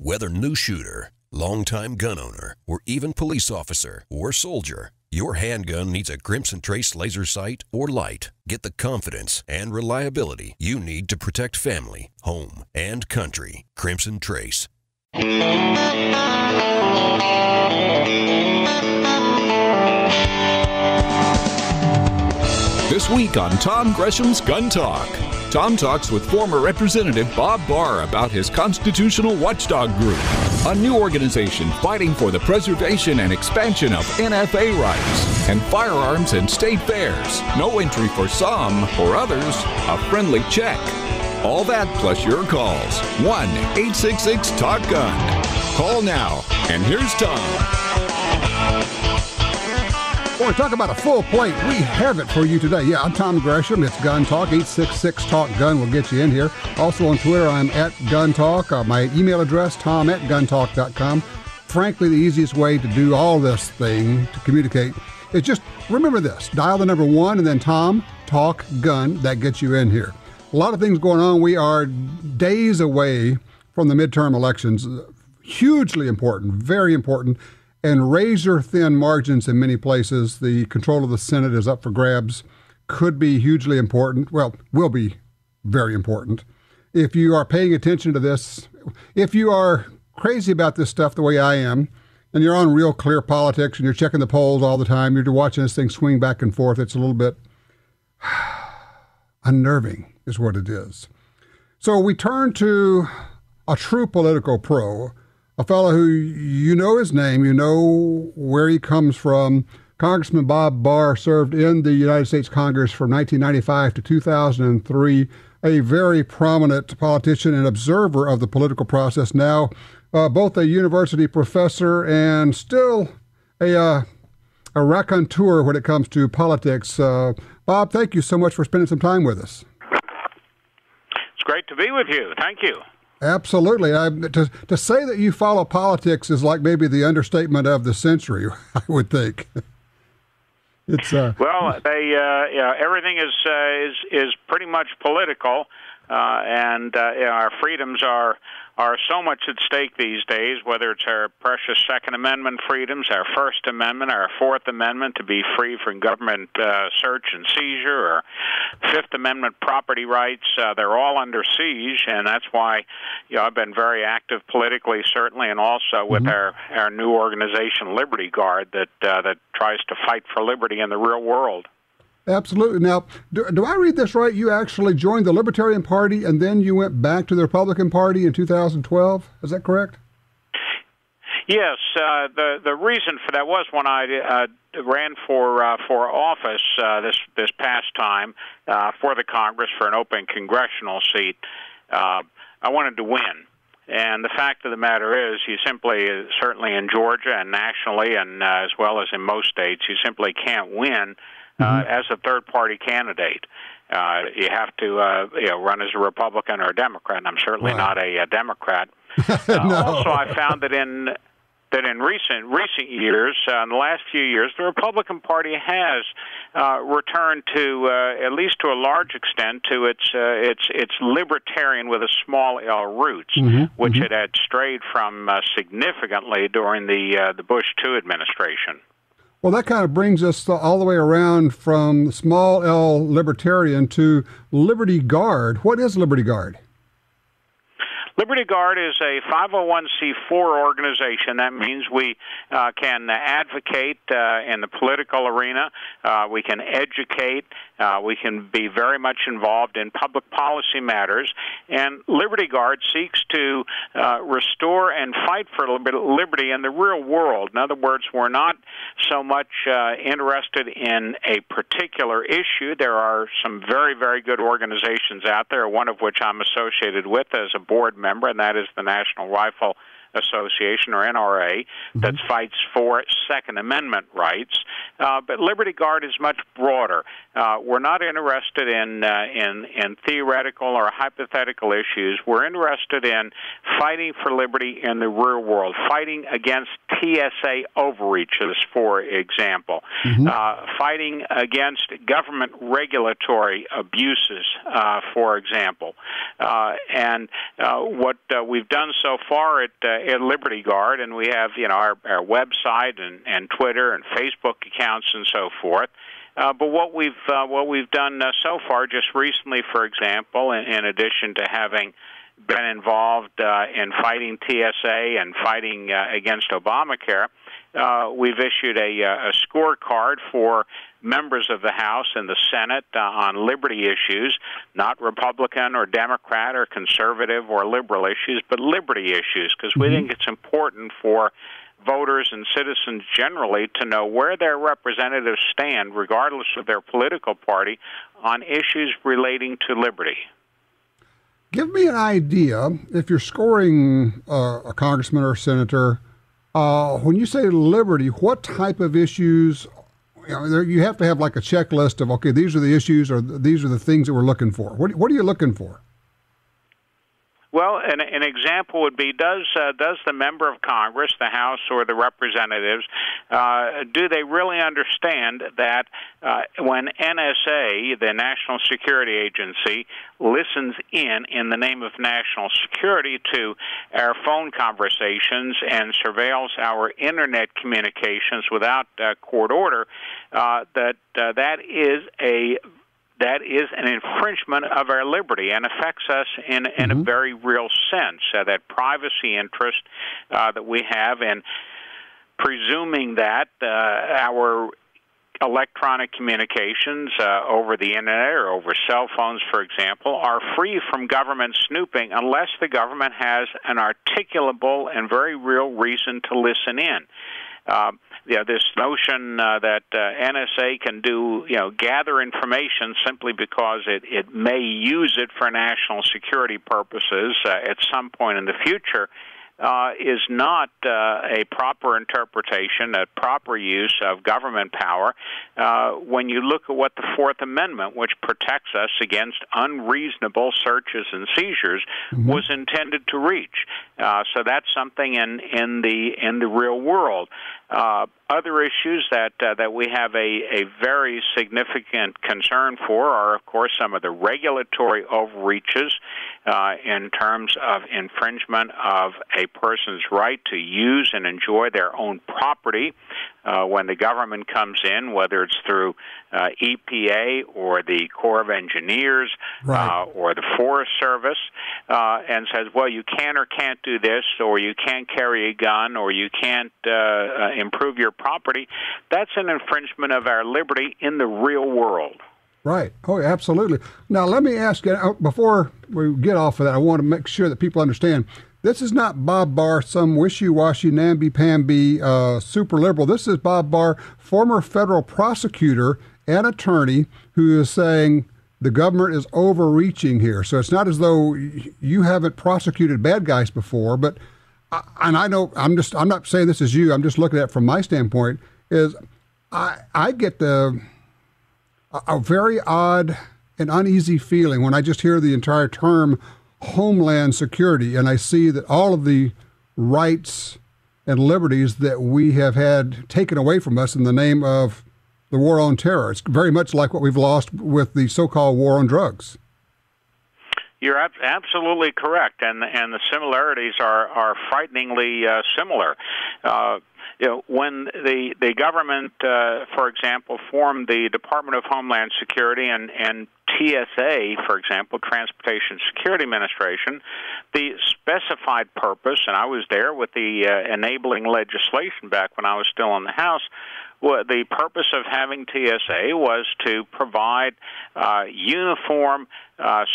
Whether new shooter, longtime gun owner, or even police officer or soldier, your handgun needs a Crimson Trace laser sight or light. Get the confidence and reliability you need to protect family, home, and country. Crimson Trace. This week on Tom Gresham's Gun Talk, Tom talks with former Representative Bob Barr about his constitutional watchdog group, a new organization fighting for the preservation and expansion of NFA rights, and firearms and state fairs. No entry for some, for others, a friendly check. All that plus your calls. 1-866-TALK-GUN. Call now. And here's Tom. Boy, talk about a full plate. We have it for you today. Yeah, I'm Tom Gresham. It's Gun Talk. 866-TALK-GUN will get you in here. Also on Twitter, I'm at Gun Talk. My email address, tom@guntalk.com. Frankly, the easiest way to do all this thing, to communicate, is just remember this. Dial the number 1 and then Tom, Talk, Gun. That gets you in here. A lot of things going on. We are days away from the midterm elections. Hugely important, very important. And razor-thin margins in many places. The control of the Senate is up for grabs. Could be hugely important. Well, will be very important. If you are paying attention to this, if you are crazy about this stuff the way I am, and you're on Real Clear Politics and you're checking the polls all the time, you're watching this thing swing back and forth, it's a little bit unnerving is what it is. So we turn to a true political pro, a fellow who you know his name, you know where he comes from. Congressman Bob Barr served in the United States Congress from 1995 to 2003, a very prominent politician and observer of the political process, now both a university professor and still a raconteur when it comes to politics. Bob, thank you so much for spending some time with us. It's great to be with you. Thank you. Absolutely. To say that you follow politics is like maybe the understatement of the century, I would think. It's well, everything is pretty much political, and our freedoms are so much at stake these days. Whether it's our precious Second Amendment freedoms, our First Amendment, our Fourth Amendment to be free from government search and seizure, or Fifth Amendment property rights, they're all under siege, and that's why I've been very active politically, certainly, and also with our new organization, Liberty Guard, that tries to fight for liberty in the real world. Absolutely. Now, do I read this right? You actually joined the Libertarian Party and then you went back to the Republican Party in 2012. Is that correct? Yes. The reason for that was when I ran for office this past time for the Congress for an open congressional seat. I wanted to win. And the fact of the matter is, you simply, certainly in Georgia and nationally, and as well as in most states, you simply can't win as a third-party candidate. You have to run as a Republican or a Democrat, and I'm certainly not a Democrat. No. Also, I found that in recent years, in the last few years, the Republican Party has returned to, at least to a large extent, to its libertarian with a small L roots, which it had strayed from significantly during the Bush II administration. Well, that kind of brings us all the way around from small L libertarian to Liberty Guard. What is Liberty Guard? Liberty Guard is a 501c4 organization. That means we can advocate in the political arena. We can educate. We can be very much involved in public policy matters. And Liberty Guard seeks to restore and fight for liberty in the real world. In other words, we're not so much interested in a particular issue. There are some very, very good organizations out there, one of which I'm associated with as a board member, and that is the National Rifle Association, or NRA, that fights for Second Amendment rights. But Liberty Guard is much broader. We're not interested in theoretical or hypothetical issues. We're interested in fighting for liberty in the real world, fighting against TSA overreaches, for example, fighting against government regulatory abuses, for example. And what we've done so far at Liberty Guard, and we have our website and Twitter and Facebook accounts and so forth. But what we've done so far, just recently, for example, in addition to having been involved in fighting TSA and fighting against Obamacare, we've issued a scorecard for members of the House and the Senate on liberty issues, not Republican or Democrat or conservative or liberal issues, but liberty issues, because we think it's important for voters and citizens generally to know where their representatives stand, regardless of their political party, on issues relating to liberty. Give me an idea, if you're scoring a congressman or a senator, when you say liberty, what type of issues? You have to have like a checklist of, okay, these are the issues or these are the things that we're looking for. What are you looking for? Well, an example would be, does the member of Congress, the House or the representatives, do they really understand that when NSA, the National Security Agency, listens in the name of national security to our phone conversations and surveils our Internet communications without court order, that is an infringement of our liberty and affects us in a very real sense. That privacy interest that we have in presuming that our electronic communications over the Internet or over cell phones, for example, are free from government snooping unless the government has an articulable and very real reason to listen in. This notion that NSA can gather information simply because it may use it for national security purposes at some point in the future is not a proper interpretation, a proper use of government power when you look at what the Fourth Amendment, which protects us against unreasonable searches and seizures, was intended to reach. So that's something in the real world. Other issues that we have a very significant concern for are, of course, some of the regulatory overreaches in terms of infringement of a person's right to use and enjoy their own property when the government comes in, whether it's through EPA or the Corps of Engineers or the Forest Service, and says, well, you can or can't do this, or you can't carry a gun, or you can't improve your property. That's an infringement of our liberty in the real world. Right. Oh, absolutely. Now, let me ask you, before we get off of that, I want to make sure that people understand, this is not Bob Barr, some wishy-washy, namby-pamby super liberal. This is Bob Barr, former federal prosecutor and attorney, who is saying the government is overreaching here. So it's not as though you haven't prosecuted bad guys before, but and I know I'm not saying this is you. I'm just looking at it from my standpoint. Is I get a very odd and uneasy feeling when I just hear the entire term Homeland Security, and I see that all of the rights and liberties that we have had taken away from us in the name of the war on terror. It's very much like what we've lost with the so-called war on drugs. You're absolutely correct, and the similarities are frighteningly similar. When the government, for example, formed the Department of Homeland Security and TSA, for example, Transportation Security Administration, the specified purpose, and I was there with the enabling legislation back when I was still in the House, the purpose of having TSA was to provide uniform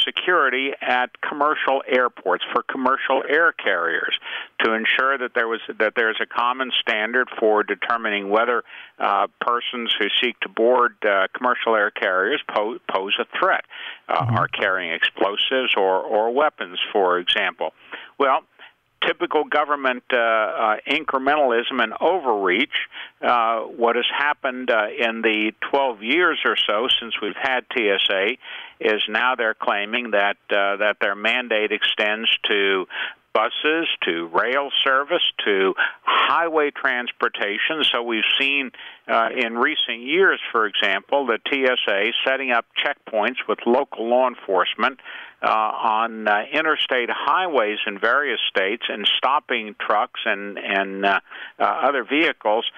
security at commercial airports for commercial air carriers, to ensure that there's a common standard for determining whether persons who seek to board commercial air carriers pose a threat, are carrying explosives or weapons, for example. Well, typical government incrementalism and overreach. What has happened in the 12 years or so since we've had TSA is now they're claiming that their mandate extends to buses, to rail service, to highway transportation. So we've seen in recent years, for example, the TSA setting up checkpoints with local law enforcement on interstate highways in various states and stopping trucks and other vehicles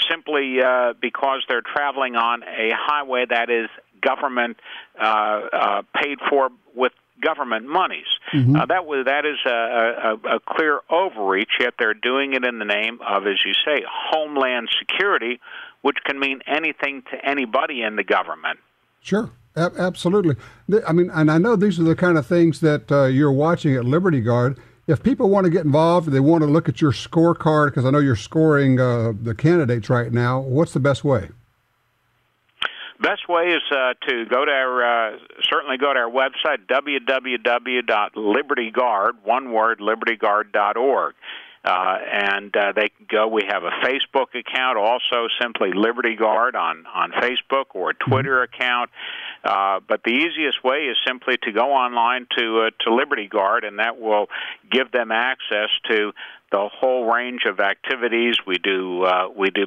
simply because they're traveling on a highway that is government paid for with government monies. Mm-hmm. That is a clear overreach, yet they're doing it in the name of, as you say, homeland security, which can mean anything to anybody in the government. Sure, absolutely. I mean, and I know these are the kind of things that you're watching at Liberty Guard. If people want to get involved, they want to look at your scorecard, because I know you're scoring the candidates right now, what's the best way? Best way is to go to our website, www.libertyguard, one word, libertyguard.org. And they can go. We have a Facebook account, also simply Liberty Guard on Facebook, or a Twitter account. But the easiest way is simply to go online to Liberty Guard, and that will give them access to the whole range of activities. We do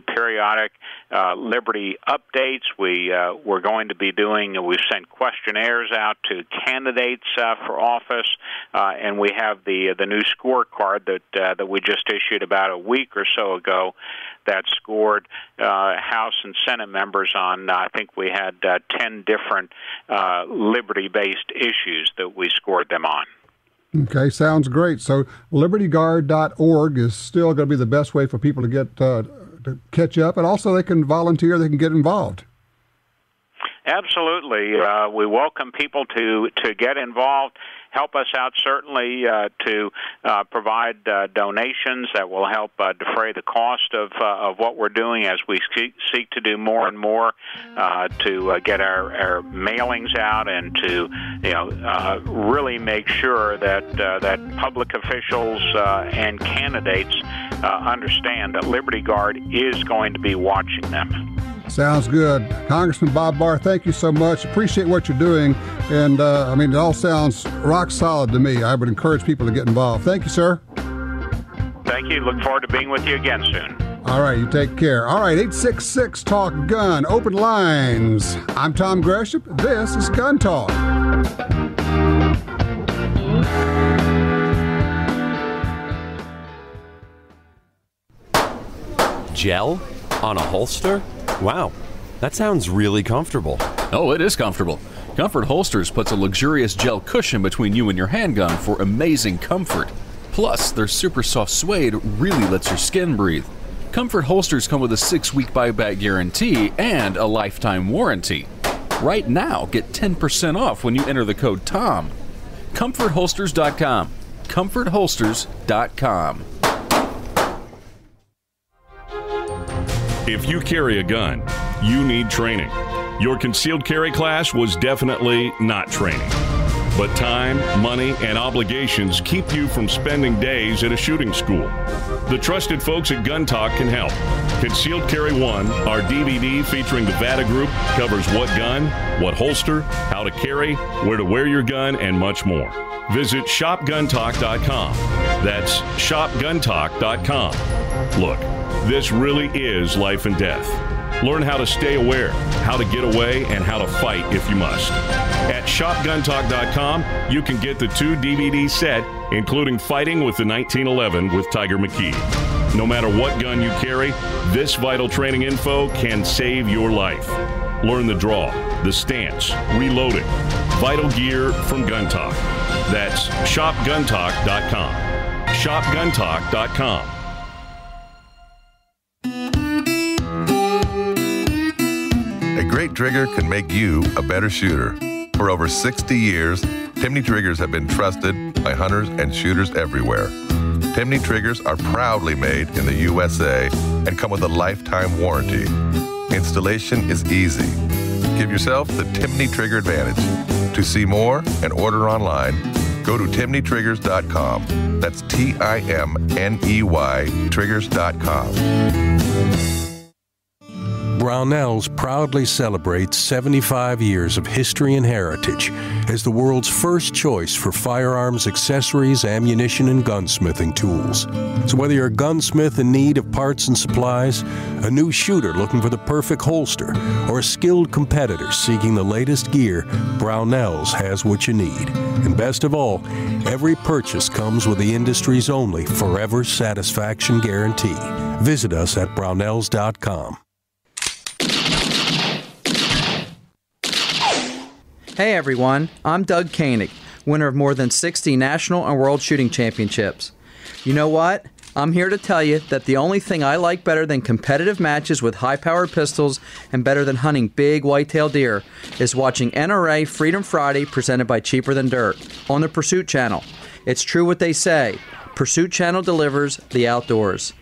periodic Liberty updates. We're going to be doing. We've sent questionnaires out to candidates for office, and we have the new scorecard that we just issued about a week or so ago that scored House and Senate members on. I think we had 10 different liberty-based issues that we scored them on. Okay, sounds great. So libertyguard.org is still going to be the best way for people to get to catch up, and also they can volunteer, they can get involved. Absolutely. We welcome people to get involved. Help us out, certainly, to provide donations that will help defray the cost of what we're doing as we seek to do more and more to get our mailings out and to really make sure that public officials and candidates understand that Liberty Guard is going to be watching them. Sounds good. Congressman Bob Barr, thank you so much. Appreciate what you're doing. And, it all sounds rock solid to me. I would encourage people to get involved. Thank you, sir. Thank you. Look forward to being with you again soon. All right, you take care. All right, 866 Talk Gun, open lines. I'm Tom Gresham. This is Gun Talk. Gel on a holster? Wow, that sounds really comfortable. Oh, it is comfortable. Comfort Holsters puts a luxurious gel cushion between you and your handgun for amazing comfort. Plus, their super soft suede really lets your skin breathe. Comfort Holsters come with a 6-week buyback guarantee and a lifetime warranty. Right now, get 10% off when you enter the code TOM. ComfortHolsters.com. ComfortHolsters.com. If you carry a gun, you need training. Your concealed carry class was definitely not training. But time, money, and obligations keep you from spending days at a shooting school. The trusted folks at Gun Talk can help. Concealed Carry 1, our DVD featuring the Vada Group, covers what gun, what holster, how to carry, where to wear your gun, and much more. Visit shopguntalk.com. That's shopguntalk.com. Look, this really is life and death. Learn how to stay aware, how to get away, and how to fight if you must. At shopguntalk.com, you can get the 2 DVD set, including Fighting with the 1911 with Tiger McKee. No matter what gun you carry, this vital training info can save your life. Learn the draw, the stance, reloading, vital gear from Gun Talk. That's shopguntalk.com. shopguntalk.com. A great trigger can make you a better shooter. For over 60 years, Timney triggers have been trusted by hunters and shooters everywhere. Timney triggers are proudly made in the USA and come with a lifetime warranty. Installation is easy. Give yourself the Timney Trigger advantage. To see more and order online, Go to TimneyTriggers.com. That's TIMNEY Triggers.com. Brownells proudly celebrates 75 years of history and heritage as the world's first choice for firearms, accessories, ammunition, and gunsmithing tools. So whether you're a gunsmith in need of parts and supplies, a new shooter looking for the perfect holster, or a skilled competitor seeking the latest gear, Brownells has what you need. And best of all, every purchase comes with the industry's only forever satisfaction guarantee. Visit us at Brownells.com. Hey everyone, I'm Doug Koenig, winner of more than 60 national and world shooting championships. You know what? I'm here to tell you that the only thing I like better than competitive matches with high-powered pistols and better than hunting big white-tailed deer is watching NRA Freedom Friday presented by Cheaper Than Dirt on the Pursuit Channel. It's true what they say. Pursuit Channel delivers the outdoors.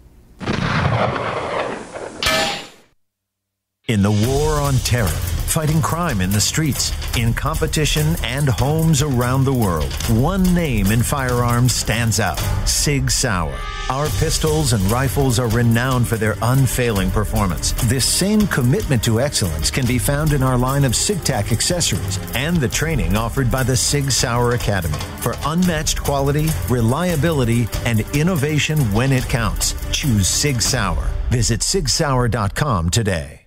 In the war on terror, fighting crime in the streets, in competition and homes around the world, one name in firearms stands out: Sig Sauer. Our pistols and rifles are renowned for their unfailing performance. This same commitment to excellence can be found in our line of SigTac accessories and the training offered by the Sig Sauer Academy for unmatched quality, reliability, and innovation when it counts. Choose Sig Sauer. Visit sigsauer.com today.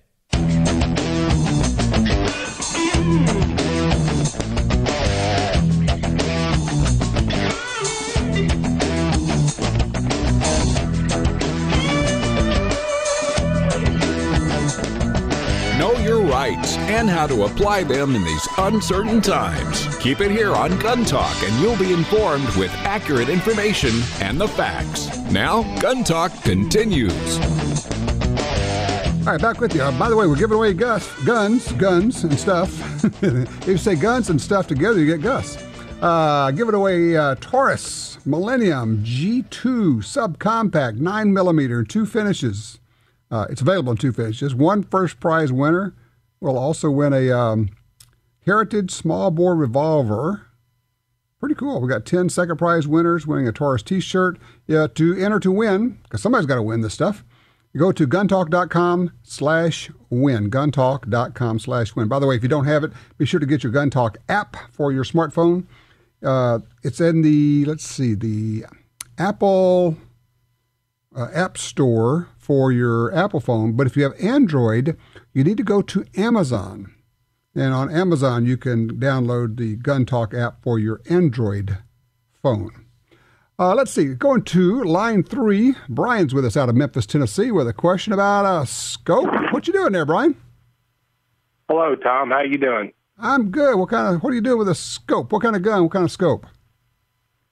Know your rights and how to apply them in these uncertain times. Keep it here on Gun Talk and you'll be informed with accurate information and the facts. Now, Gun Talk continues. All right, back with you. By the way, we're giving away guns and stuff. If you say guns and stuff together, you get Gus. Giving away Taurus Millennium G2 Subcompact 9mm, 2 finishes. It's available in 2 finishes. One first prize winner will also win a Heritage Small Bore Revolver. Pretty cool. We got 10 second prize winners winning a Taurus t-shirt. Yeah, to enter to win, because somebody's got to win this stuff. Go to guntalk.com/win. Guntalk.com/win. By the way, if you don't have it, be sure to get your Gun Talk app for your smartphone. It's in the Apple App Store for your Apple phone. But if you have Android, you need to go to Amazon. And on Amazon, you can download the Gun Talk app for your Android phone. Let's see. Going to line 3. Brian's with us out of Memphis, Tennessee, with a question about a scope. What you doing there, Brian? Hello, Tom. How you doing? I'm good. What are you doing with a scope? What kind of gun? What kind of scope?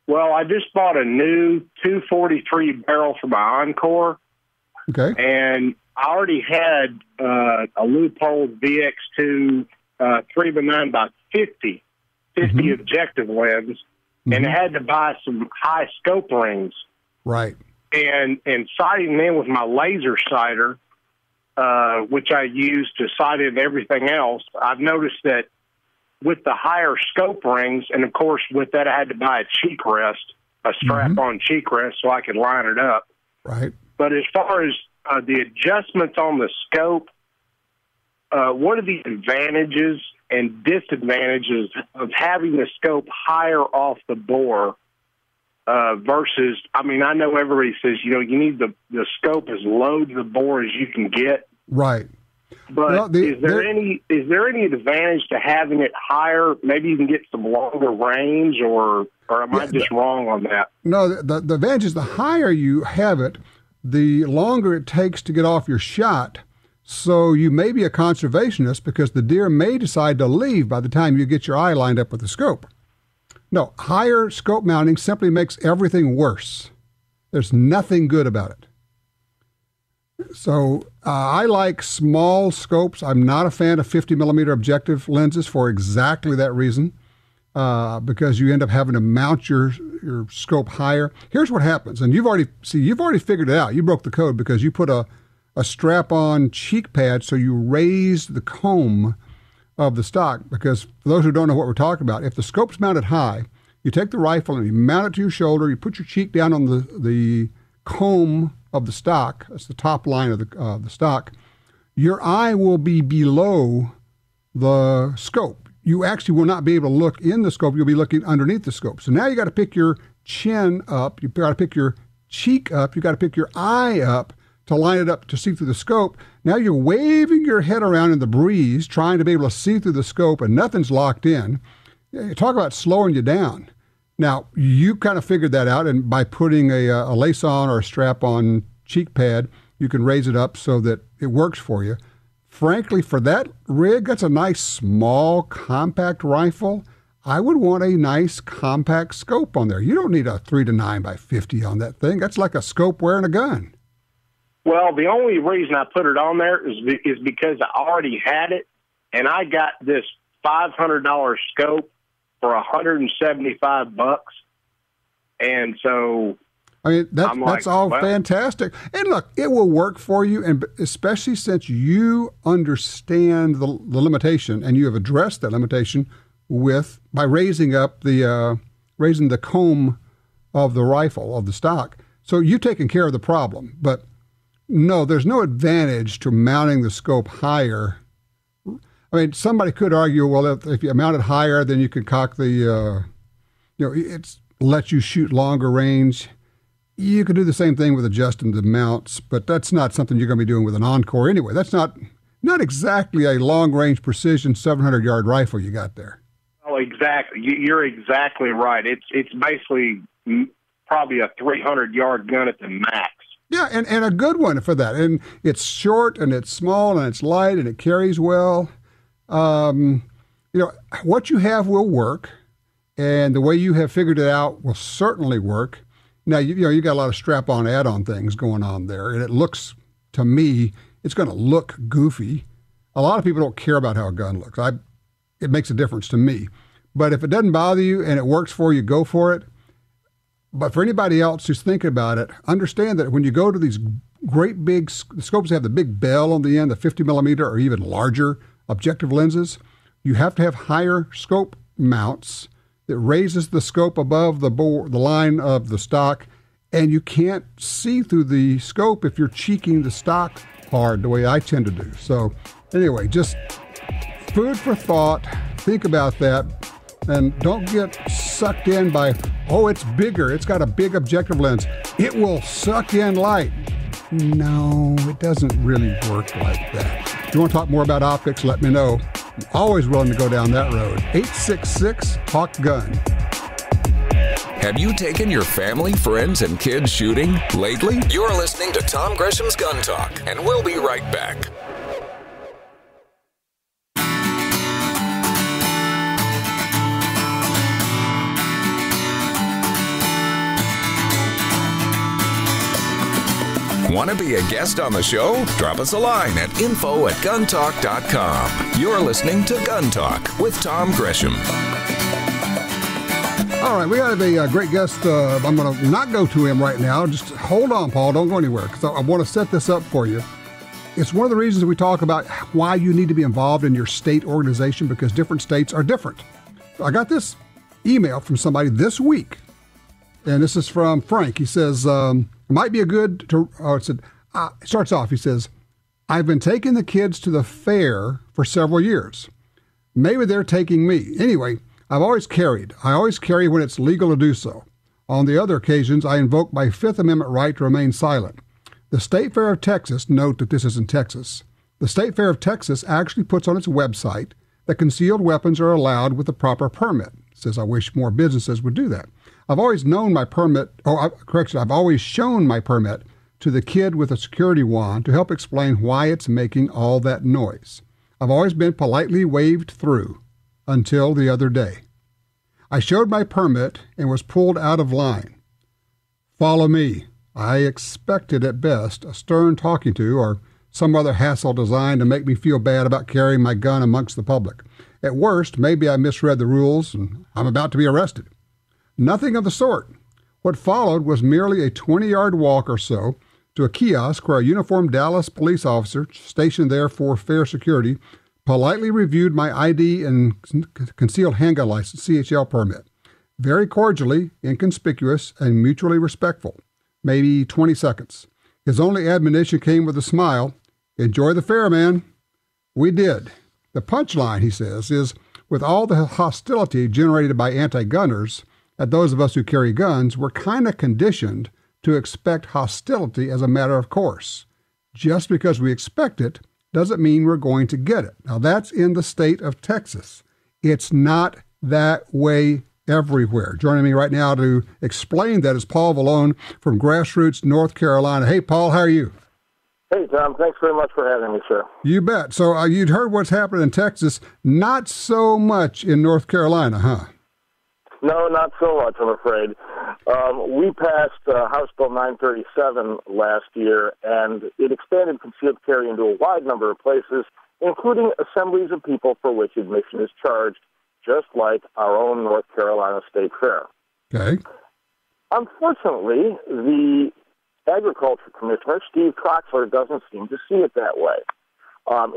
Well, I just bought a new 243 barrel for my Encore. Okay. And I already had a Leupold VX2 3x9x50 objective lens. And I had to buy some high scope rings. Right. And sighting them with my laser sighter, which I use to sight in everything else, I've noticed that with the higher scope rings, and of course with that I had to buy a cheek rest, a strap-on cheek rest so I could line it up. Right. But as far as the adjustments on the scope, what are the advantages and disadvantages of having the scope higher off the bore versus, I mean, I know everybody says, you need the scope as low to the bore as you can get. Right. But well, is there any advantage to having it higher? Maybe you can get some longer range, or am I just wrong on that? No, the advantage is the higher you have it, the longer it takes to get off your shot. So you may be a conservationist because the deer may decide to leave by the time you get your eye lined up with the scope. No, higher scope mounting simply makes everything worse. There's nothing good about it. So I like small scopes. I'm not a fan of 50mm objective lenses for exactly that reason, because you end up having to mount your scope higher. Here's what happens, and you've already figured it out. You broke the code because you put a strap-on cheek pad, so you raise the comb of the stock. Because for those who don't know what we're talking about, if the scope's mounted high, You take the rifle and you mount it to your shoulder. You put your cheek down on the comb of the stock. That's the top line of the stock. Your eye will be below the scope. You actually will not be able to look in the scope. You'll be looking underneath the scope. So now you got to pick your chin up. You got to pick your cheek up. You got to pick your eye up to line it up to see through the scope. Now you're waving your head around in the breeze, trying to be able to see through the scope, and nothing's locked in. You talk about slowing you down. Now, you kind of figured that out, and by putting a lace on or a strap-on cheek pad, you can raise it up so that it works for you. Frankly, for that rig, that's a nice, small, compact rifle. I would want a nice, compact scope on there. You don't need a 3 to 9 by 50 on that thing. That's like a scope wearing a gun. Well, the only reason I put it on there is because I already had it, and I got this $500 scope for $175, and so I mean that's all fantastic. And look, it will work for you, and especially since you understand the limitation, and you have addressed that limitation by raising the comb of the rifle of the stock. So you've taken care of the problem, but. No, there's no advantage to mounting the scope higher. I mean, somebody could argue, well, if you mount it higher, then you can cock it's let you shoot longer range. You could do the same thing with adjusting the mounts, but that's not something you're going to be doing with an Encore anyway. That's not exactly a long-range precision 700-yard rifle you got there. Oh, exactly. You're exactly right. It's basically probably a 300-yard gun at the max. Yeah, and a good one for that. And it's short, and it's small, and it's light, and it carries well. What you have will work, and the way you have figured it out will certainly work. Now, you got a lot of strap-on add-on things going on there, and it looks, to me, it's going to look goofy. A lot of people don't care about how a gun looks. It makes a difference to me. But if it doesn't bother you and it works for you, go for it. But for anybody else who's thinking about it, understand that when you go to these great big scopes that have the big bell on the end, the 50 millimeter or even larger objective lenses, you have to have higher scope mounts that raises the scope above the line of the stock, and you can't see through the scope if you're cheeking the stock hard the way I tend to do. So anyway, just food for thought. Think about that. And don't get sucked in by, it's bigger. It's got a big objective lens. It will suck in light. No, it doesn't really work like that. If you want to talk more about optics, let me know. I'm always willing to go down that road. 866-TALK-GUN. Have you taken your family, friends, and kids shooting lately? You're listening to Tom Gresham's Gun Talk, and we'll be right back. Want to be a guest on the show? Drop us a line at info@guntalk.com. You're listening to Gun Talk with Tom Gresham. All right, we have a great guest. I'm going to not go to him right now. Just hold on, Paul. Don't go anywhere, because I want to set this up for you. It's one of the reasons we talk about why you need to be involved in your state organization, because different states are different. I got this email from somebody this week, and this is from Frank. He says, it might be a good, it starts off, he says, I've been taking the kids to the fair for several years. Maybe they're taking me. Anyway, I always carry when it's legal to do so. On the other occasions, I invoke my Fifth Amendment right to remain silent. The State Fair of Texas, note that this is in Texas, the State Fair of Texas actually puts on its website that concealed weapons are allowed with the proper permit. It says, I wish more businesses would do that. I've always shown my permit to the kid with a security wand to help explain why it's making all that noise. I've always been politely waved through until the other day. I showed my permit and was pulled out of line. Follow me. I expected at best a stern talking to or some other hassle designed to make me feel bad about carrying my gun amongst the public. At worst, maybe I misread the rules and I'm about to be arrested. Nothing of the sort. What followed was merely a 20-yard walk or so to a kiosk where a uniformed Dallas police officer, stationed there for fair security, politely reviewed my ID and concealed handgun license, CHL permit. very cordially, inconspicuous, and mutually respectful. Maybe 20 seconds. His only admonition came with a smile. Enjoy the fair, man. We did. The punchline, he says, is with all the hostility generated by anti-gunners, at those of us who carry guns, we're kind of conditioned to expect hostility as a matter of course. Just because we expect it doesn't mean we're going to get it. Now, that's in the state of Texas. It's not that way everywhere. Joining me right now to explain that is Paul Valone from Grassroots, North Carolina. Hey, Paul, how are you? Hey, Tom. Thanks very much for having me, sir. You bet. So you'd heard what's happening in Texas. Not so much in North Carolina, huh? No, not so much, I'm afraid. We passed House Bill 937 last year, and it expanded concealed carry into a wide number of places, including assemblies of people for which admission is charged, just like our own North Carolina State Fair. Okay. Unfortunately, the Agriculture Commissioner, Steve Troxler, doesn't seem to see it that way.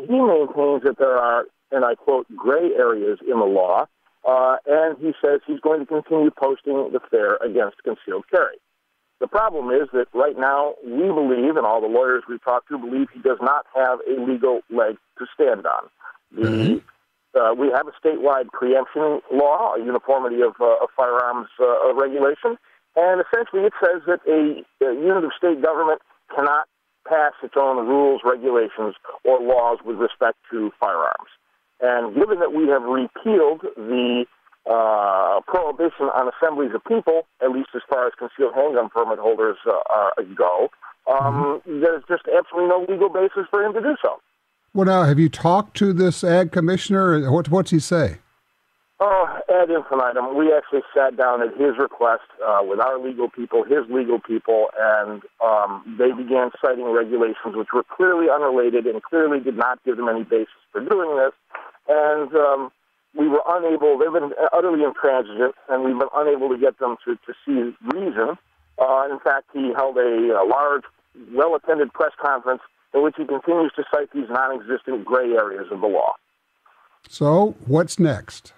He maintains that there are, and I quote, gray areas in the law, and he says he's going to continue posting the fair against concealed carry. The problem is that right now we believe, and all the lawyers we talk to believe, he does not have a legal leg to stand on. We have a statewide preemption law, a uniformity of firearms regulation, and essentially it says that a unit of state government cannot pass its own rules, regulations, or laws with respect to firearms. And given that we have repealed the prohibition on assemblies of people, at least as far as concealed handgun permit holders go, there's just absolutely no legal basis for him to do so. Well, now, have you talked to this ag commissioner? What's he say? Oh, ad infinitum. We actually sat down at his request with our legal people, his legal people, and they began citing regulations which were clearly unrelated and clearly did not give them any basis for doing this. And we were unable, they've been utterly intransigent, and we've been unable to get them to see reason. In fact, he held a large, well-attended press conference in which he continues to cite these non-existent gray areas of the law. So, what's next?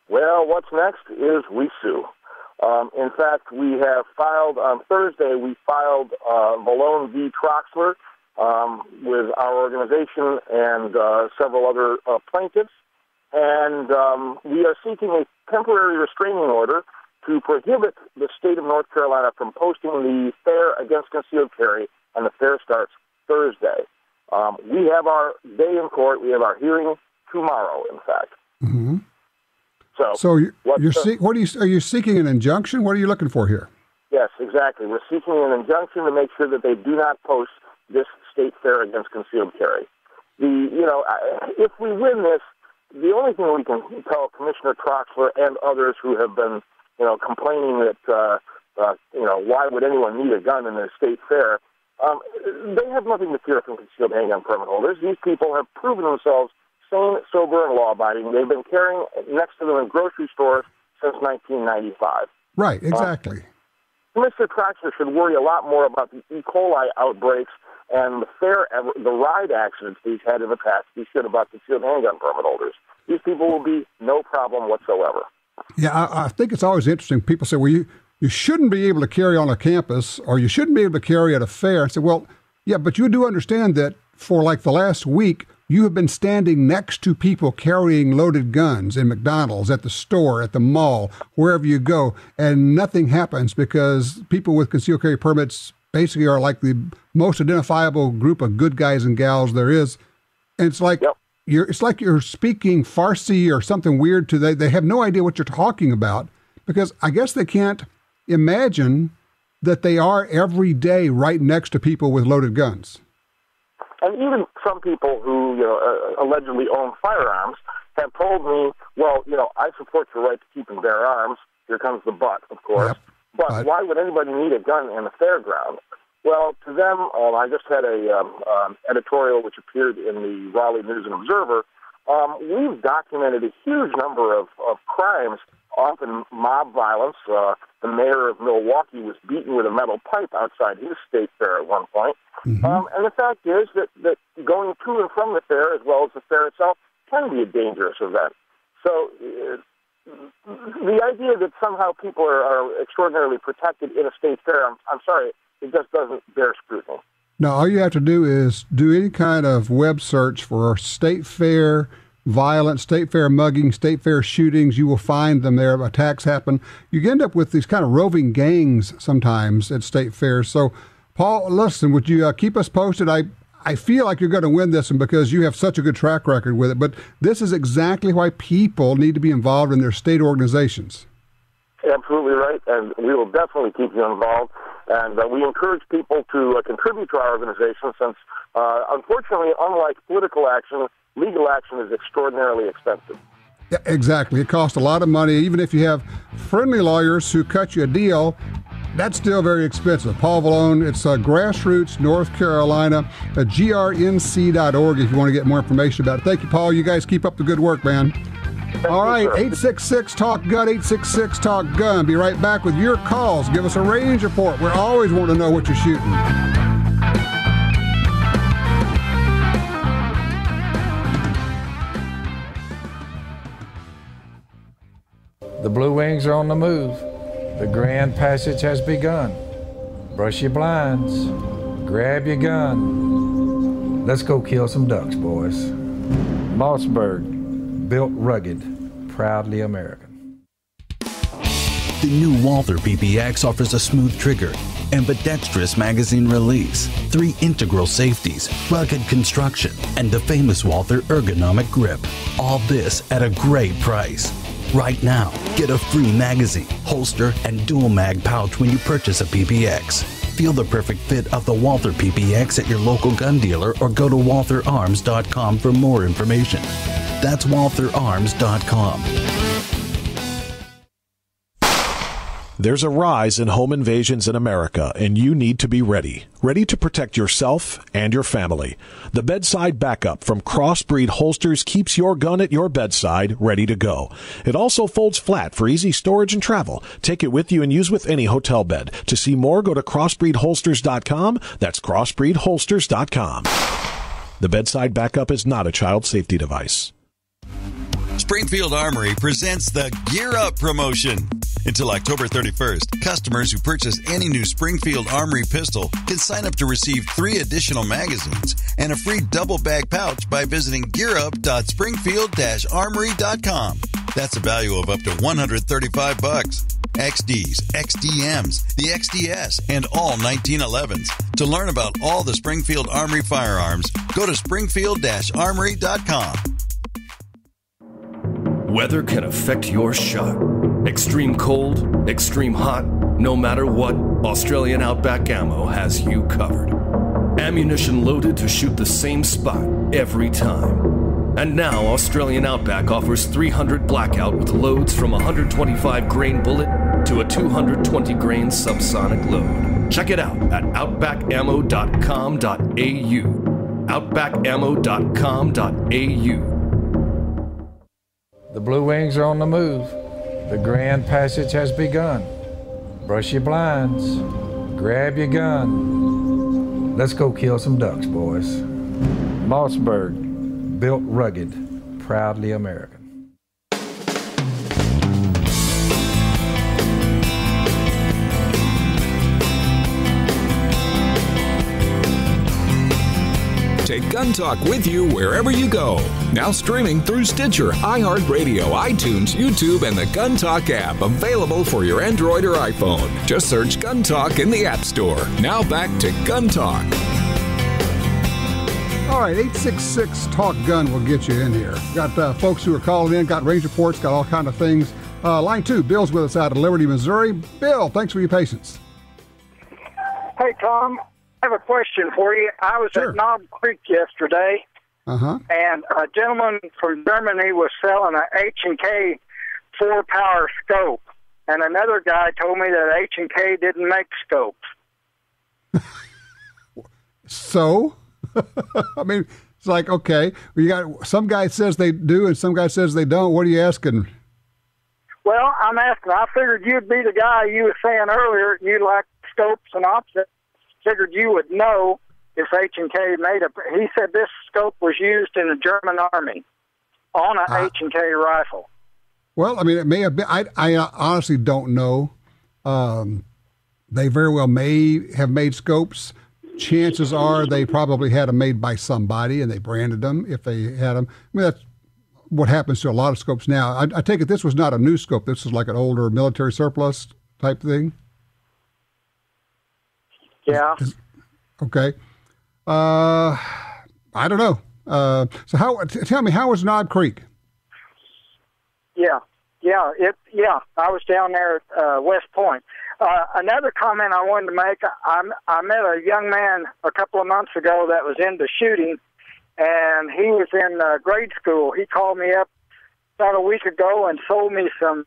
Well, what's next is we sue. In fact, we have filed, on Thursday, we filed Valone v. Troxler with our organization and several other plaintiffs, and we are seeking a temporary restraining order to prohibit the state of North Carolina from posting the fair against concealed carry, and the fair starts Thursday. We have our day in court. We have our hearing tomorrow, in fact. Mm-hmm. So are you seeking an injunction? What are you looking for here? Yes, exactly. We're seeking an injunction to make sure that they do not post this state fair against concealed carry. If we win this, the only thing we can tell Commissioner Troxler and others who have been, complaining that, why would anyone need a gun in a state fair? They have nothing to fear from concealed handgun permit holders. These people have proven themselves sane, sober, and law-abiding. They've been carrying next to them in grocery stores since 1995. Right, exactly. Mr. Troxler should worry a lot more about the E. coli outbreaks and the ride accidents he's had in the past. He should about concealed handgun permit holders. These people will be no problem whatsoever. Yeah, I think it's always interesting. People say, well, you shouldn't be able to carry on a campus, or you shouldn't be able to carry at a fair. I say, well, yeah, but you do understand that for like the last week, you have been standing next to people carrying loaded guns in McDonald's, at the store, at the mall, wherever you go, and nothing happens because people with concealed carry permits basically are like the most identifiable group of good guys and gals there is. And it's like you're speaking Farsi or something weird to them. They have no idea what you're talking about because I guess they can't imagine that they are every day right next to people with loaded guns. And even some people who, allegedly own firearms have told me, well, I support your right to keep and bear arms. Here comes the but, of course. Yep. But why would anybody need a gun in a fairground? Well, to them, I just had a editorial which appeared in the Raleigh News and Observer. We've documented a huge number of crimes, often mob violence. The mayor of Milwaukee was beaten with a metal pipe outside his state fair at one point. Mm-hmm. And the fact is that going to and from the fair, as well as the fair itself, can be a dangerous event. So the idea that somehow people are extraordinarily protected in a state fair, I'm sorry, it just doesn't bear scrutiny. No, all you have to do is do any kind of web search for state fair violence, state fair mugging, state fair shootings. You will find them there. Attacks happen. You end up with these kind of roving gangs sometimes at state fairs. So, Paul, listen, would you keep us posted? I feel like you're going to win this one because you have such a good track record with it. But this is exactly why people need to be involved in their state organizations. Absolutely right, and we will definitely keep you involved. And we encourage people to contribute to our organization since, unfortunately, unlike political action, legal action is extraordinarily expensive. Yeah, exactly. It costs a lot of money. Even if you have friendly lawyers who cut you a deal, that's still very expensive. Paul Valone, it's Grassroots, North Carolina, grnc.org if you want to get more information about it. Thank you, Paul. You guys keep up the good work, man. All right, 866-TALK-GUN, 866-TALK-GUN. Be right back with your calls. Give us a range report. We always want to know what you're shooting. The Blue Wings are on the move. The grand passage has begun. Brush your blinds. Grab your gun. Let's go kill some ducks, boys. Mossberg, built rugged, proudly American. The new Walther PPX offers a smooth trigger, ambidextrous magazine release, 3 integral safeties, rugged construction, and the famous Walther ergonomic grip. All this at a great price. Right now, get a free magazine, holster, and dual mag pouch when you purchase a PPX. Feel the perfect fit of the Walther PPX at your local gun dealer or go to waltherarms.com for more information. That's waltherarms.com. There's a rise in home invasions in America, and you need to be ready. Ready to protect yourself and your family. The Bedside Backup from Crossbreed Holsters keeps your gun at your bedside, ready to go. It also folds flat for easy storage and travel. Take it with you and use with any hotel bed. To see more, go to crossbreedholsters.com. That's crossbreedholsters.com. The Bedside Backup is not a child safety device. Springfield Armory presents the Gear Up promotion. Until October 31st, customers who purchase any new Springfield Armory pistol can sign up to receive 3 additional magazines and a free double bag pouch by visiting gearup.springfield-armory.com. That's a value of up to $135. XDs, XDMs, the XDS, and all 1911s. To learn about all the Springfield Armory firearms, go to springfield-armory.com. Weather can affect your shot. Extreme cold, extreme hot, no matter what, Australian Outback Ammo has you covered. Ammunition loaded to shoot the same spot every time. And now Australian Outback offers 300 blackout with loads from a 125 grain bullet to a 220 grain subsonic load. Check it out at outbackammo.com.au. outbackammo.com.au. The Blue Wings are on the move. The grand passage has begun. Brush your blinds. Grab your gun. Let's go kill some ducks, boys. Mossberg, built rugged, proudly American. Take Gun Talk with you wherever you go. Now streaming through Stitcher, iHeartRadio, iTunes, YouTube, and the Gun Talk app, available for your Android or iPhone. Just search Gun Talk in the App Store. Now back to Gun Talk. All right, 866-TALK-GUN will get you in here. Got folks who are calling in, got range reports, got all kind of things. Line 2, Bill's with us out of Liberty, Missouri. Bill, thanks for your patience. Hey, Tom. I have a question for you. I was at Knob Creek yesterday, and a gentleman from Germany was selling an H&K 4-power scope, and another guy told me that H&K didn't make scopes. So? I mean, it's like, okay, you got some guy says they do and some guy says they don't. What are you asking? Well, I'm asking. I figured you'd be the guy you were saying earlier. You like scopes and optics. Figured you would know if H&K made a. He said this scope was used in the German army on an H&K rifle. Well, I mean, it may have been. I honestly don't know. They very well may have made scopes. Chances are they probably had them made by somebody and they branded them if they had them. I mean, that's what happens to a lot of scopes now. I take it this was not a new scope. This was like an older military surplus type thing. Yeah. Okay. I don't know. So tell me, how was Knob Creek? Yeah. I was down there at West Point. Another comment I wanted to make, I met a young man a couple of months ago that was into shooting, and he was in grade school. He called me up about a week ago and sold me some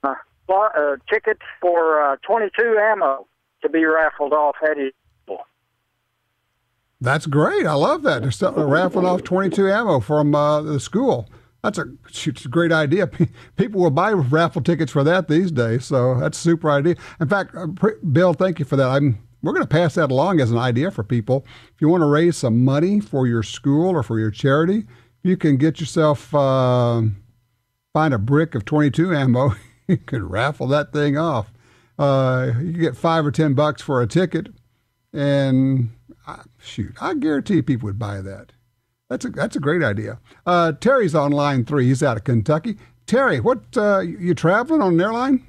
tickets for 22 ammo to be raffled off at his school. That's great. I love that. They're raffling off 22 ammo from the school. That's a great idea. People will buy raffle tickets for that these days, so that's a super idea. In fact, Bill, thank you for that. We're going to pass that along as an idea for people. If you want to raise some money for your school or for your charity, you can get yourself, find a brick of 22 ammo. You can raffle that thing off. You can get $5 or $10 for a ticket, and I guarantee people would buy that. That's a great idea. Terry's on line 3. He's out of Kentucky. Terry, what you traveling on an airline?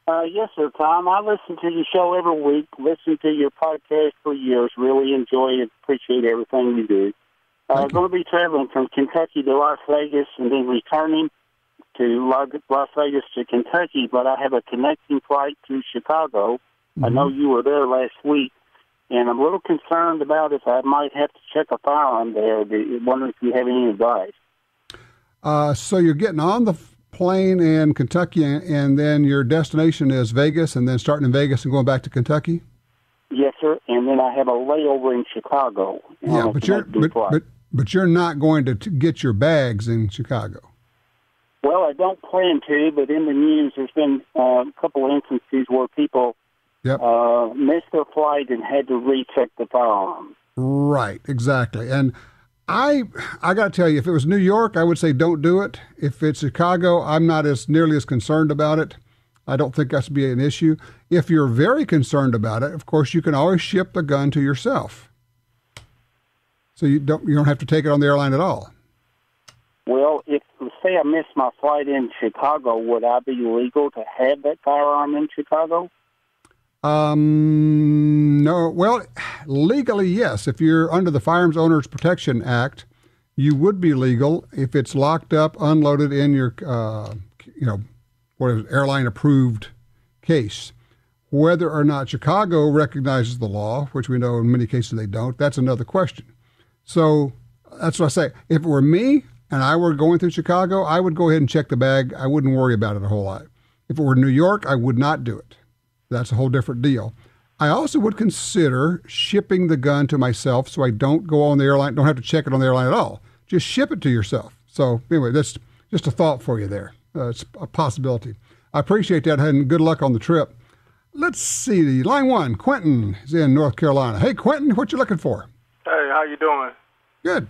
Yes, sir, Tom. I listen to your show every week. Listen to your podcast for years. Really enjoy it. Appreciate everything you do. Going to be traveling from Kentucky to Las Vegas and then returning to Las Vegas to Kentucky. But I have a connecting flight to Chicago. Mm-hmm. I know you were there last week. And I'm a little concerned about if I might have to check a firearm there. Wondering if you have any advice. So you're getting on the plane in Kentucky, and then your destination is Vegas, and then starting in Vegas and going back to Kentucky? Yes, sir. And then I have a layover in Chicago. Yeah, but you're not going to get your bags in Chicago. Well, I don't plan to, but in the news there's been a couple of instances where people missed their flight and had to recheck the firearm. Right, exactly. And I got to tell you, if it was New York, I would say don't do it. If it's Chicago, I'm not nearly as concerned about it. I don't think that's be an issue. If you're very concerned about it, of course, you can always ship the gun to yourself. So you don't have to take it on the airline at all. Well, if say I missed my flight in Chicago, would I be legal to have that firearm in Chicago? No. Well, legally, yes. If you're under the Firearms Owners Protection Act, you would be legal if it's locked up, unloaded in your, airline-approved case. Whether or not Chicago recognizes the law, which we know in many cases they don't, that's another question. So that's what I say. If it were me and I were going through Chicago, I would go ahead and check the bag. I wouldn't worry about it a whole lot. If it were New York, I would not do it. That's a whole different deal. I also would consider shipping the gun to myself so I don't go on the airline, don't have to check it on the airline at all. Just ship it to yourself. So anyway, that's just a thought for you there. It's a possibility. I appreciate that, and good luck on the trip. Let's see. Line 1, Quentin is in North Carolina. Hey, Quentin, what you looking for? Hey, how you doing? Good.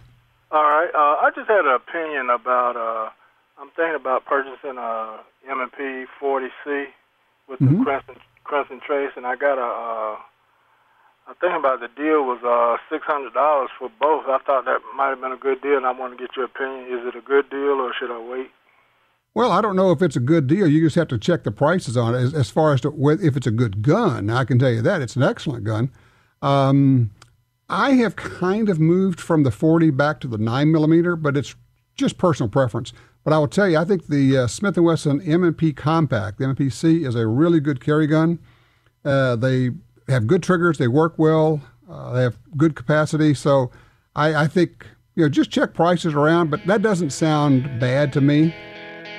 All right. I just had an opinion about, I'm thinking about purchasing a M&P 40C with the Crescent Trace, and I got I think about the deal was $600 for both. I thought that might have been a good deal, and I want to get your opinion. Is it a good deal, or should I wait? Well, I don't know if it's a good deal. You just have to check the prices on it as far as to if it's a good gun. Now, I can tell you that. It's an excellent gun. I have kind of moved from the 40 back to the 9mm, but it's just personal preference. But I will tell you, I think the Smith & Wesson M&P Compact, the M&P-C, is a really good carry gun. They have good triggers. They work well. They have good capacity. So I think, just check prices around, but that doesn't sound bad to me.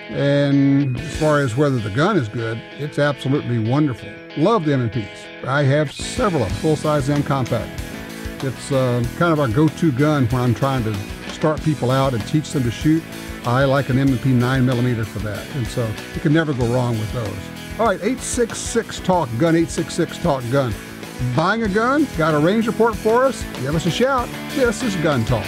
And as far as whether the gun is good, it's absolutely wonderful. Love the M&Ps. I have several of them, full-size and compact. It's kind of our go-to gun when I'm trying to start people out and teach them to shoot. I like an M&P 9mm for that, and so you can never go wrong with those. All right, 866-TALK-GUN, 866-TALK-GUN. Buying a gun? Got a range report for us? Give us a shout. This is Gun Talk.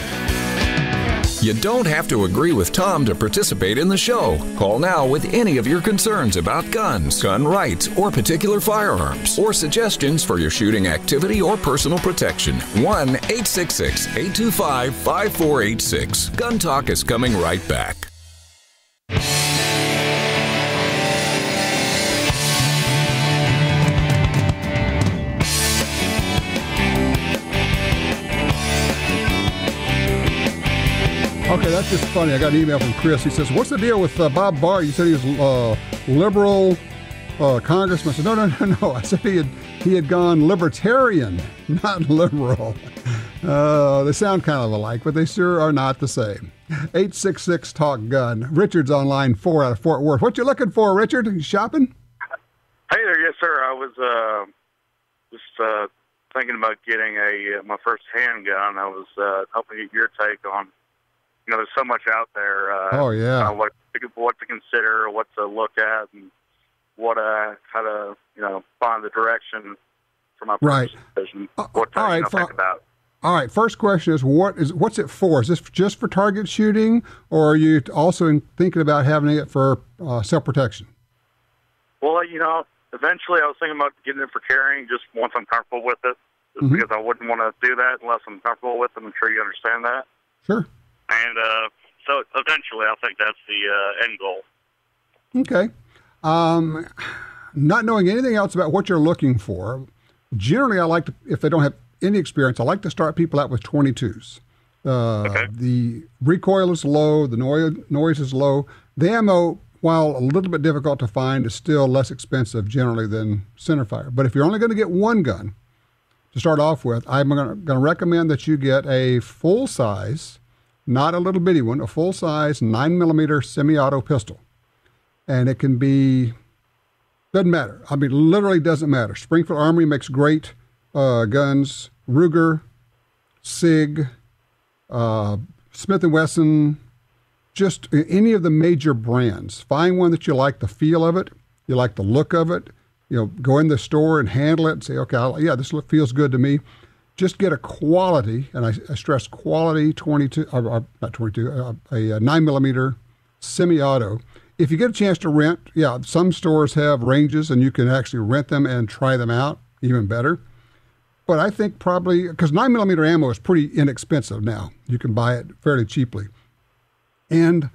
You don't have to agree with Tom to participate in the show. Call now with any of your concerns about guns, gun rights, or particular firearms, or suggestions for your shooting activity or personal protection. 1-866-825-5486. Gun Talk is coming right back. Okay, that's just funny. I got an email from Chris. He says, what's the deal with Bob Barr? You said he was liberal congressman. I said, no. I said he had gone libertarian, not liberal. They sound kind of alike, but they sure are not the same. 866-TALK-GUN. Richard's on line 4 out of Fort Worth. What you looking for, Richard? You shopping? Hey there, yes, sir. I was just thinking about getting my first handgun. I was hoping to get your take on, there's so much out there. Oh, yeah. What to consider, what to look at, and how to, find the direction for my purchase decision. What to think about. All right. First question is what's it for? Is this just for target shooting, or are you also thinking about having it for self-protection? Well, eventually I was thinking about getting it for carrying just once I'm comfortable with it, just because I wouldn't want to do that unless I'm comfortable with it. I'm sure you understand that. Sure. And so eventually I think that's the end goal. Okay. Not knowing anything else about what you're looking for, generally I like to, if they don't have any experience, I like to start people out with 22s. The recoil is low, the noise is low. The ammo, while a little bit difficult to find, is still less expensive generally than centerfire. But if you're only going to get one gun to start off with, I'm going to recommend that you get a full-size, not a little bitty one, a full-size 9mm semi-auto pistol. And it can be, doesn't matter. I mean, literally doesn't matter. Springfield Armory makes great guns. Ruger, SIG, Smith & Wesson, just any of the major brands. Find one that you like the feel of it, you like the look of it. Go in the store and handle it and say, okay, this feels good to me. Just get a quality, and I stress quality 22, not 22, a 9mm semi-auto. If you get a chance to rent, some stores have ranges and you can actually rent them and try them out, even better. But I think probably, because 9mm ammo is pretty inexpensive now. You can buy it fairly cheaply. And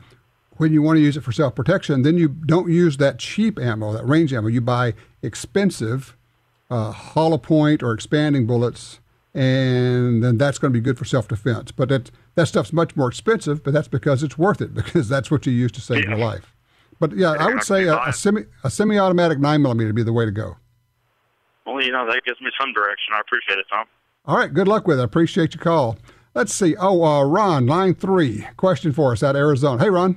when you want to use it for self-protection, then you don't use that cheap ammo, that range ammo. You buy expensive hollow point or expanding bullets, and then that's going to be good for self-defense. But that stuff's much more expensive, but that's because it's worth it, because that's what you use to save your life. But I would say a semi-automatic 9mm would be the way to go. Well, that gives me some direction. I appreciate it, Tom. All right, good luck with it. I appreciate your call. Let's see. Ron, line 3, question for us out of Arizona. Hey, Ron.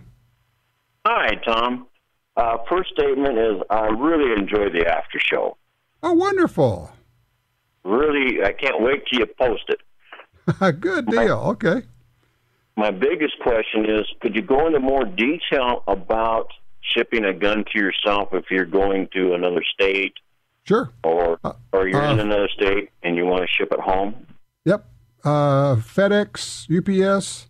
Hi, Tom. First statement is I really enjoy the after show. Oh, wonderful. Really, I can't wait till you post it. Good deal. Okay. My biggest question is, could you go into more detail about shipping a gun to yourself if you're going to another state? Sure. Or you're in another state and you want to ship it home? Yep. FedEx, UPS,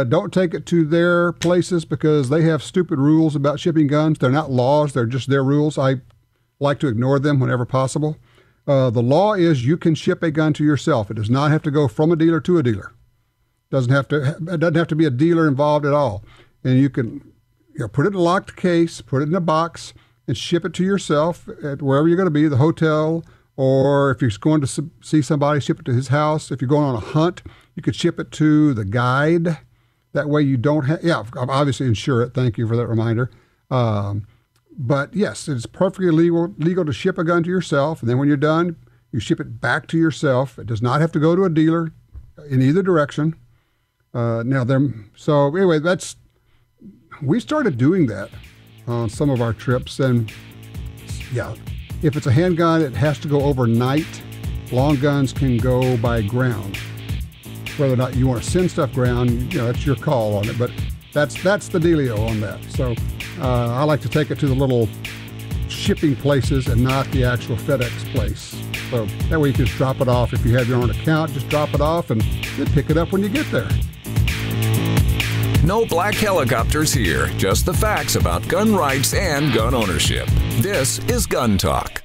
don't take it to their places because they have stupid rules about shipping guns. They're not laws. They're just their rules. I like to ignore them whenever possible. The law is you can ship a gun to yourself. It does not have to go from a dealer to a dealer. It doesn't have to be a dealer involved at all. And you can put it in a locked case, put it in a box, and ship it to yourself at wherever you're going to be, the hotel, or if you're going to see somebody, ship it to his house. If you're going on a hunt, you could ship it to the guide. That way you don't have, obviously insure it. Thank you for that reminder. But yes, it's perfectly legal to ship a gun to yourself. And then when you're done, you ship it back to yourself. It does not have to go to a dealer in either direction. So anyway, we started doing that on some of our trips. And if it's a handgun, it has to go overnight. Long guns can go by ground. Whether or not you want to send stuff ground, it's your call on it. But that's the dealio on that. So I like to take it to the little shipping places and not the actual FedEx place. So that way you can just drop it off. If you have your own account, just drop it off and then pick it up when you get there. No black helicopters here, just the facts about gun rights and gun ownership. This is Gun Talk.